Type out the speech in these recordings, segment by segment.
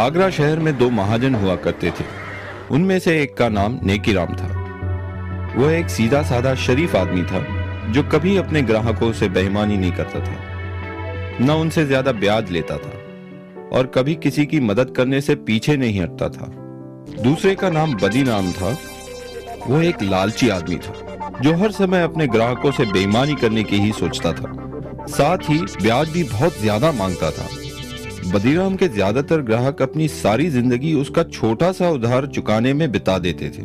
आगरा शहर में दो महाजन हुआ करते थे। उनमें से एक का नाम नेकीराम था। वह एक सीधा साधा शरीफ आदमी था जो कभी अपने ग्राहकों से बेईमानी नहीं करता था, न उनसे ज्यादा ब्याज लेता था और कभी किसी की मदद करने से पीछे नहीं हटता था। दूसरे का नाम बदीराम था। वह एक लालची आदमी था जो हर समय अपने ग्राहकों से बेईमानी करने की ही सोचता था, साथ ही ब्याज भी बहुत ज्यादा मांगता था। बदीराम के ज्यादातर ग्राहक अपनी सारी जिंदगी उसका छोटा सा उधार चुकाने में बिता देते थे।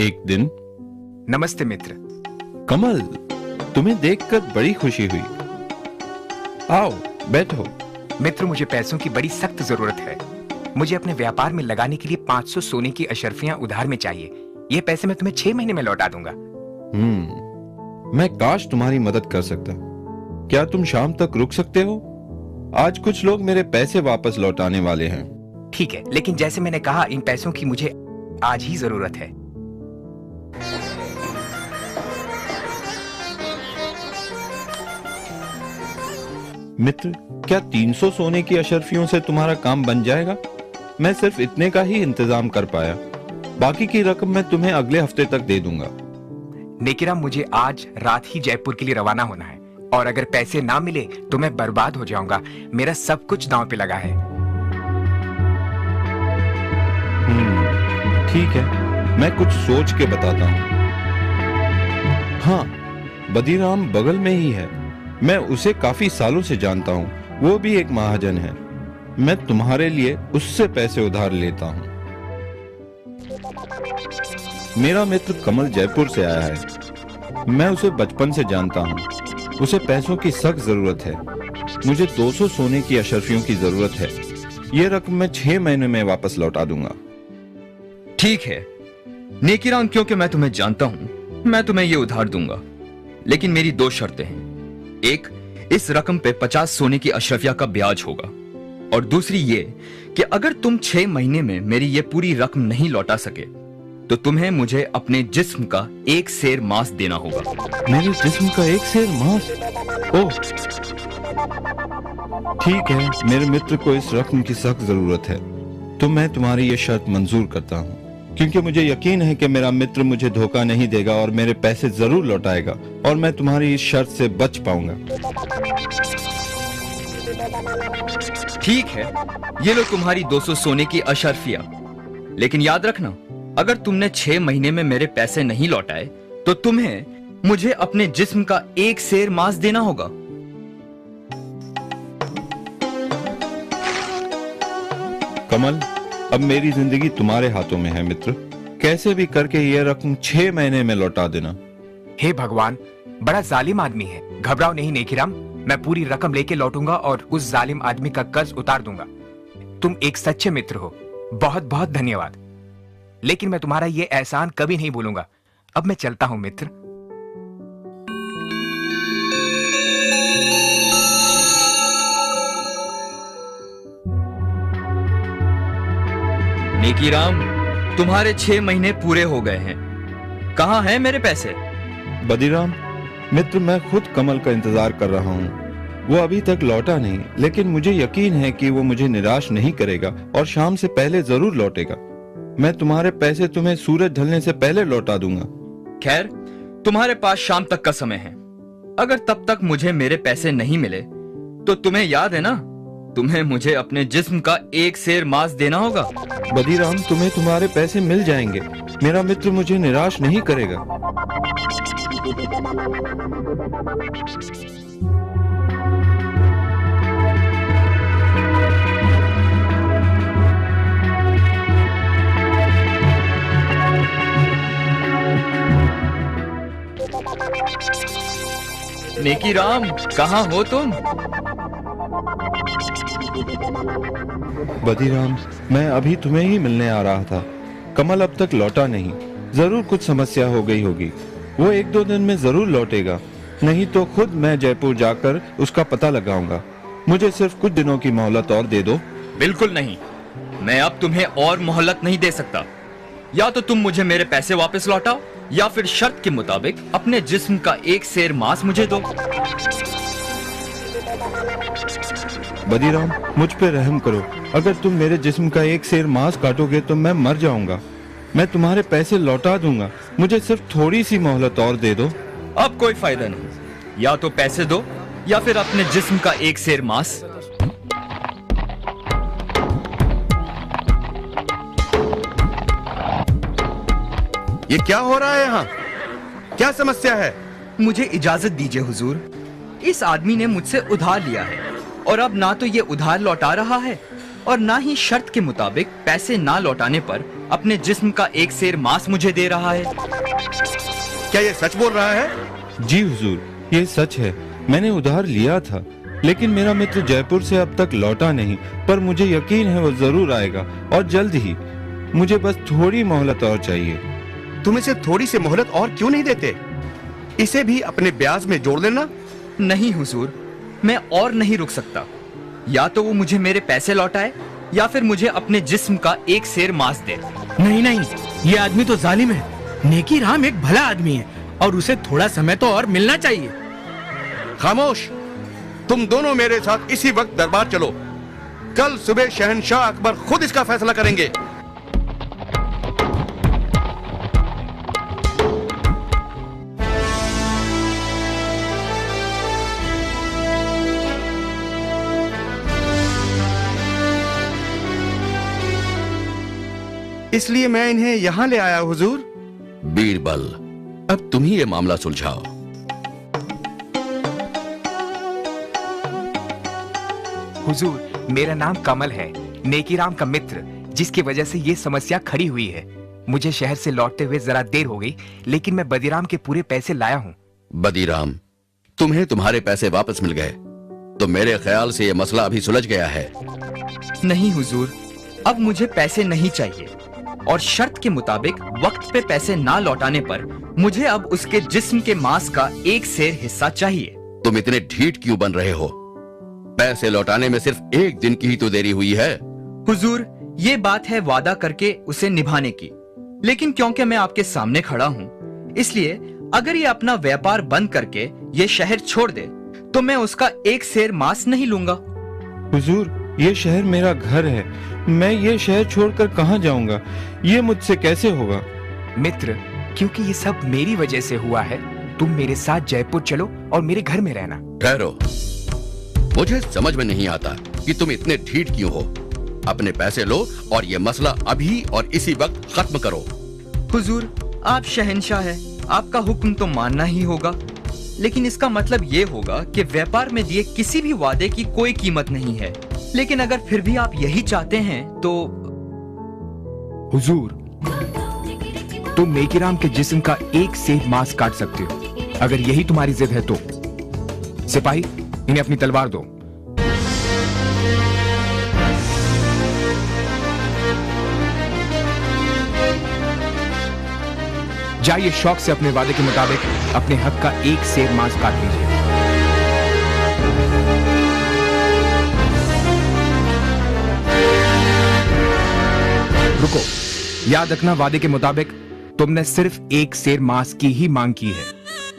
एक दिन, नमस्ते मित्र। कमल, तुम्हें देखकर बड़ी खुशी हुई। आओ बैठो। मित्र, मुझे पैसों की बड़ी सख्त जरूरत है। मुझे अपने व्यापार में लगाने के लिए 500 सोने की अशर्फियां उधार में चाहिए। ये पैसे मैं तुम्हें 6 महीने में लौटा दूंगा। मैं काश तुम्हारी मदद कर सकता। क्या तुम शाम तक रुक सकते हो? आज कुछ लोग मेरे पैसे वापस लौटाने वाले हैं। ठीक है, लेकिन जैसे मैंने कहा, इन पैसों की मुझे आज ही जरूरत है। मित्र, क्या 300 सोने की अशर्फियों से तुम्हारा काम बन जाएगा? मैं सिर्फ इतने का ही इंतजाम कर पाया। बाकी की रकम मैं तुम्हें अगले हफ्ते तक दे दूंगा। नेकीराम, मुझे आज रात ही जयपुर के लिए रवाना होना है और अगर पैसे ना मिले तो मैं बर्बाद हो जाऊंगा। मेरा सब कुछ दांव पे लगा है। ठीक है, मैं कुछ सोच के बताता हूँ। हाँ, बदीराम बगल में ही है। मैं उसे काफी सालों से जानता हूँ। वो भी एक महाजन है। मैं तुम्हारे लिए उससे पैसे उधार लेता हूँ। मेरा मित्र कमल जयपुर से आया है। मैं उसे बचपन से जानता हूँ। उसे पैसों की सख्त जरूरत है। मुझे 200 सोने की अशर्फियों की जरूरत है। ये रकम मैं 6 महीने में वापस लौटा दूंगा। ठीक है नेकीराम, क्योंकि मैं तुम्हें जानता हूं, मैं तुम्हें ये उधार दूंगा, लेकिन मेरी 2 शर्तें हैं। एक, इस रकम पे 50 सोने की अशरफिया का ब्याज होगा, और दूसरी ये कि अगर तुम 6 महीने में मेरी ये पूरी रकम नहीं लौटा सके तो तुम्हें मुझे अपने जिस्म का 1 सेर मांस देना होगा। मेरे जिस्म का 1 सेर मांस? ओह, ठीक है। मेरे मित्र को इस रकम की सख्त जरूरत है, तो मैं तुम्हारी ये शर्त मंजूर करता हूँ, क्योंकि मुझे यकीन है कि मेरा मित्र मुझे धोखा नहीं देगा और मेरे पैसे जरूर लौटाएगा और मैं तुम्हारी इस शर्त से बच पाऊंगा। ठीक है, ये लो तुम्हारी 200 सोने की अशर्फिया, लेकिन याद रखना, अगर तुमने 6 महीने में मेरे पैसे नहीं लौटाए तो तुम्हें मुझे अपने जिस्म का 1 सेर मांस देना होगा। कमल, अब मेरी जिंदगी तुम्हारे हाथों में है मित्र। कैसे भी करके ये रकम 6 महीने में लौटा देना। हे भगवान, बड़ा जालिम आदमी है। घबराओ नहीं नेकीराम, मैं पूरी रकम लेके लौटूंगा और उस जालिम आदमी का कर्ज उतार दूंगा। तुम एक सच्चे मित्र हो, बहुत बहुत धन्यवाद। लेकिन मैं तुम्हारा ये एहसान कभी नहीं भूलूंगा। अब मैं चलता हूं मित्र। नेकीराम, तुम्हारे 6 महीने पूरे हो गए हैं। कहां हैं मेरे पैसे? बदीराम मित्र, मैं खुद कमल का इंतजार कर रहा हूँ। वो अभी तक लौटा नहीं, लेकिन मुझे यकीन है कि वो मुझे निराश नहीं करेगा और शाम से पहले जरूर लौटेगा। मैं तुम्हारे पैसे तुम्हें सूरज ढलने से पहले लौटा दूंगा। खैर, तुम्हारे पास शाम तक का समय है। अगर तब तक मुझे मेरे पैसे नहीं मिले तो तुम्हें याद है ना, तुम्हें मुझे अपने जिस्म का 1 सेर मांस देना होगा। बदीराम, तुम्हें तुम्हारे पैसे मिल जाएंगे। मेरा मित्र मुझे निराश नहीं करेगा। नेकीराम, कहां हो तुम? बदीराम, मैं अभी तुम्हें ही मिलने आ रहा था। कमल अब तक लौटा नहीं। जरूर कुछ समस्या हो गई होगी। वो 1-2 दिन में जरूर लौटेगा, नहीं तो खुद मैं जयपुर जाकर उसका पता लगाऊंगा। मुझे सिर्फ कुछ दिनों की मोहलत और दे दो। बिल्कुल नहीं, मैं अब तुम्हें और मोहलत नहीं दे सकता। या तो तुम मुझे मेरे पैसे वापस लौटाओ या फिर शर्त के मुताबिक अपने जिस्म का 1 सेर मांस मुझे दो। बदीराम, मुझ पे रहम करो। अगर तुम मेरे जिस्म का एक सेर मांस काटोगे तो मैं मर जाऊंगा। मैं तुम्हारे पैसे लौटा दूंगा, मुझे सिर्फ थोड़ी सी मोहलत और दे दो। अब कोई फायदा नहीं, या तो पैसे दो या फिर अपने जिस्म का एक सेर मांस। ये क्या हो रहा है यहाँ? क्या समस्या है? मुझे इजाजत दीजिए हुजूर। इस आदमी ने मुझसे उधार लिया है और अब ना तो ये उधार लौटा रहा है और ना ही शर्त के मुताबिक पैसे ना लौटाने पर अपने जिस्म का एक सेर मांस मुझे दे रहा है। क्या ये सच बोल रहा है? जी हुजूर, ये सच है। मैंने उधार लिया था, लेकिन मेरा मित्र जयपुर से अब तक लौटा नहीं, पर मुझे यकीन है वो जरूर आएगा और जल्द ही। मुझे बस थोड़ी मोहलत और चाहिए। तुम इसे थोड़ी सी मोहलत और क्यों नहीं देते? इसे भी अपने ब्याज में जोड़ लेना। नहीं हुजूर, मैं और नहीं रुक सकता। या तो वो मुझे मेरे पैसे लौटाए या फिर मुझे अपने जिस्म का एक सेर मांस दे। नहीं नहीं, ये आदमी तो जालिम है। नेकी राम एक भला आदमी है और उसे थोड़ा समय तो और मिलना चाहिए। खामोश! तुम दोनों मेरे साथ इसी वक्त दरबार चलो। कल सुबह शहंशाह अकबर खुद इसका फैसला करेंगे। इसलिए मैं इन्हें यहाँ ले आया हुजूर। बीरबल, अब तुम ही ये मामला सुलझाओ। हुजूर, मेरा नाम कमल है, नेकीराम का मित्र, जिसकी वजह से ये समस्या खड़ी हुई है। मुझे शहर से लौटते हुए जरा देर हो गई, लेकिन मैं बदीराम के पूरे पैसे लाया हूँ। बदीराम, तुम्हें तुम्हारे पैसे वापस मिल गए, तो मेरे ख्याल से ये मसला अभी सुलझ गया है। नहीं हुजूर, अब मुझे पैसे नहीं चाहिए और शर्त के मुताबिक वक्त पे पैसे ना लौटाने पर मुझे अब उसके जिस्म के मांस का एक सेर हिस्सा चाहिए। तुम इतने ढीठ क्यों बन रहे हो? पैसे लौटाने में सिर्फ एक दिन की ही तो देरी हुई है। हुजूर, ये बात है वादा करके उसे निभाने की, लेकिन क्योंकि मैं आपके सामने खड़ा हूँ, इसलिए अगर ये अपना व्यापार बंद करके ये शहर छोड़ दे तो मैं उसका एक सेर मांस नहीं लूंगा। हुजूर, ये शहर मेरा घर है। मैं ये शहर छोड़कर कहाँ जाऊंगा? ये मुझसे कैसे होगा? मित्र, क्योंकि ये सब मेरी वजह से हुआ है, तुम मेरे साथ जयपुर चलो और मेरे घर में रहना। ठहरो, मुझे समझ में नहीं आता कि तुम इतने ढीठ क्यों हो। अपने पैसे लो और ये मसला अभी और इसी वक्त खत्म करो। हुजूर, आप शहंशाह हैं, आपका हुक्म तो मानना ही होगा, लेकिन इसका मतलब ये होगा कि व्यापार में दिए किसी भी वादे की कोई कीमत नहीं है। लेकिन अगर फिर भी आप यही चाहते हैं तो हुजूर, तुम नेकीराम के जिस्म का एक सेर मांस काट सकते हो, अगर यही तुम्हारी जिद है तो। सिपाही, इन्हें अपनी तलवार दो। जाइए शौक से अपने वादे के मुताबिक अपने हक का एक सेर मांस काट लीजिए। रुको, याद रखना, वादे के मुताबिक तुमने सिर्फ एक सेर मांस की ही मांग की है,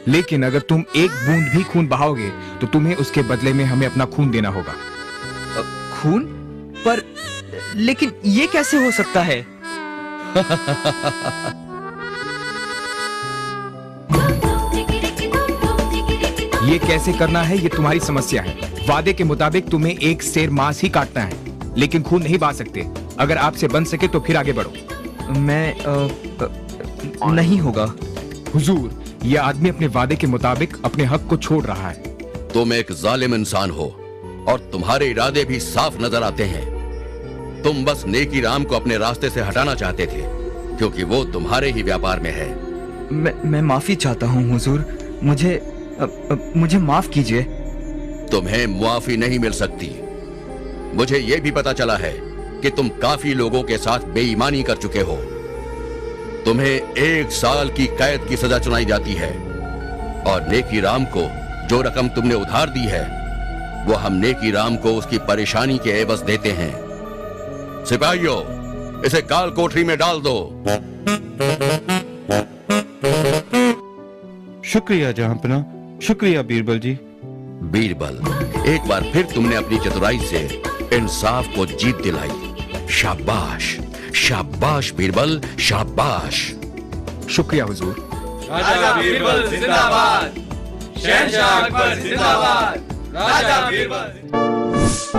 लेकिन अगर तुम एक बूंद भी खून बहाओगे तो तुम्हें उसके बदले में हमें अपना खून देना होगा। खून? पर लेकिन ये कैसे हो सकता है? ये कैसे करना है ये तुम्हारी समस्या है। वादे के मुताबिक तुम्हें एक सेर मांस ही काटना है, लेकिन खून नहीं बहा सकते। अगर आपसे बन सके तो फिर आगे बढ़ो। मैं नहीं होगा। हुजूर, यह आदमी अपने वादे के मुताबिक अपने हक को छोड़ रहा है। तुम एक जालिम इंसान हो और तुम्हारे इरादे भी साफ नजर आते हैं। तुम बस नेकीराम को अपने रास्ते से हटाना चाहते थे, क्योंकि वो तुम्हारे ही व्यापार में है। मैं माफी चाहता हूँ हुजूर, मुझे माफ कीजिए। तुम्हें मुआफी नहीं मिल सकती। मुझे यह भी पता चला है कि तुम काफी लोगों के साथ बेईमानी कर चुके हो। तुम्हें 1 साल की कैद की सजा सुनाई जाती है और नेकीराम को जो रकम तुमने उधार दी है वो हम नेकीराम को उसकी परेशानी के एवज देते हैं। सिपाहियों, इसे काल कोठरी में डाल दो। शुक्रिया जहांपना, शुक्रिया बीरबल जी। बीरबल, एक बार फिर तुमने अपनी चतुराई से इंसाफ को जीत दिलाई। शाबाश, शाबाश बीरबल, शाबाश। शुक्रिया हुजूर। राजा बीरबल जिंदाबाद, शहंशाह अकबर जिंदाबाद, राजा बीरबल।